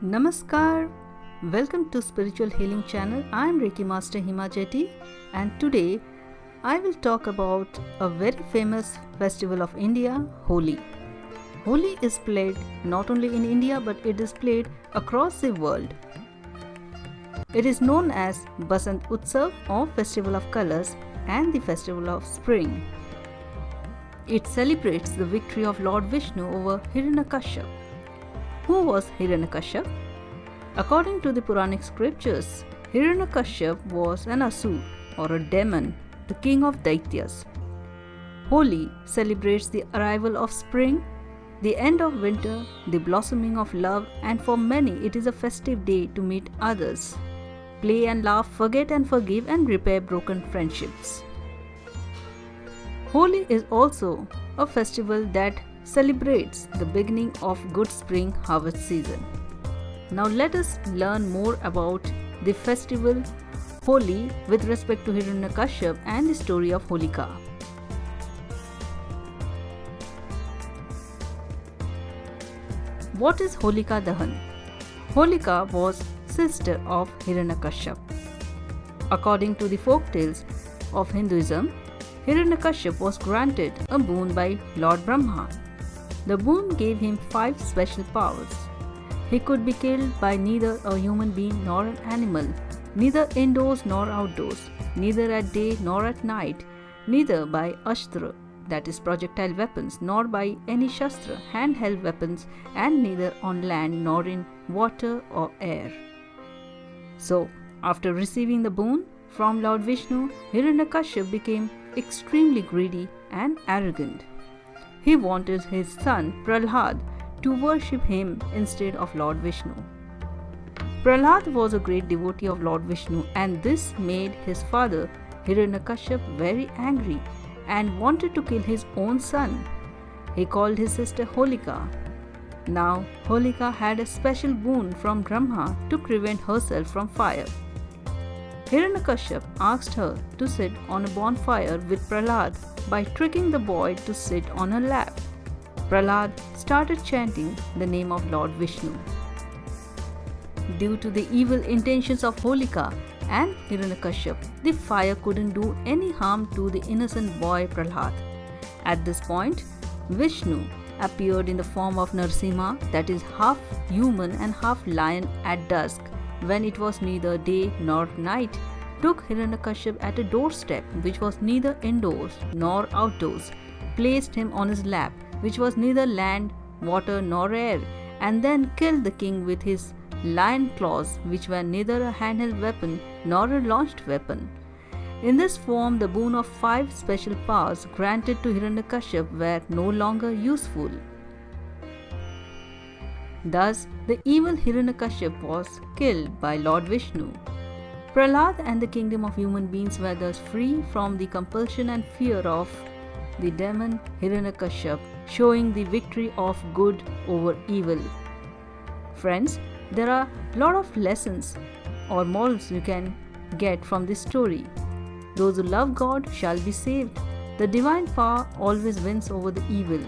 Namaskar. Welcome to Spiritual Healing Channel. I am Reiki Master Hima Jetty, and today I will talk about a very famous festival of India, Holi. Holi is played not only in India but it is played across the world. It is known as Basant Utsav or Festival of Colors and the Festival of Spring. It celebrates the victory of Lord Vishnu over Hiranyakashipu. Who was Hiranyakashipu? According to the Puranic scriptures, Hiranyakashipu was an Asur or a demon, the king of Daityas. Holi celebrates the arrival of spring, the end of winter, the blossoming of love, and for many it is a festive day to meet others, play and laugh, forget and forgive, and repair broken friendships. Holi is also a festival that celebrates the beginning of good spring harvest season. Now let us learn more about the festival Holi with respect to Hiranyakashipu and the story of Holika. What is Holika Dahan? Holika was sister of Hiranyakashipu. According to the folk tales of Hinduism, Hiranyakashipu was granted a boon by Lord Brahma. The boon gave him 5 special powers. He could be killed by neither a human being nor an animal, neither indoors nor outdoors, neither at day nor at night, neither by ashtra, that is projectile weapons, nor by any shastra, handheld weapons, and neither on land nor in water or air. So, after receiving the boon from Lord Vishnu, Hiranyakashipu became extremely greedy and arrogant. He wanted his son Prahlad to worship him instead of Lord Vishnu. Prahlad was a great devotee of Lord Vishnu, and this made his father Hiranyakashipu very angry and wanted to kill his own son. He called his sister Holika. Now Holika had a special boon from Brahma to prevent herself from fire. Hiranyakashipu asked her to sit on a bonfire with Prahlad by tricking the boy to sit on her lap. Prahlad started chanting the name of Lord Vishnu. Due to the evil intentions of Holika and Hiranyakashipu, the fire couldn't do any harm to the innocent boy Prahlad. At this point, Vishnu appeared in the form of Narsimha, that is half human and half lion, at dusk, when it was neither day nor night, took Hiranyakashipu at a doorstep which was neither indoors nor outdoors, placed him on his lap which was neither land, water nor air, and then killed the king with his lion claws, which were neither a handheld weapon nor a launched weapon. In this form, the boon of 5 special powers granted to Hiranyakashipu were no longer useful. Thus, the evil Hiranyakashipu was killed by Lord Vishnu. Prahlad and the kingdom of human beings were thus free from the compulsion and fear of the demon Hiranyakashipu, showing the victory of good over evil. Friends, there are a lot of lessons or morals you can get from this story. Those who love God shall be saved. The divine power always wins over the evil.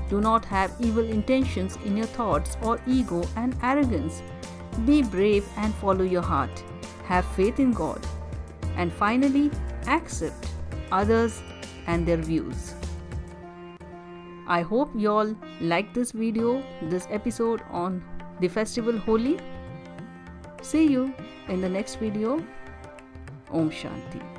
Do not have evil intentions in your thoughts or ego and arrogance. Be brave and follow your heart. Have faith in God. And finally, accept others and their views. I hope you all like this video, this episode on the festival Holi. See you in the next video. Om Shanti.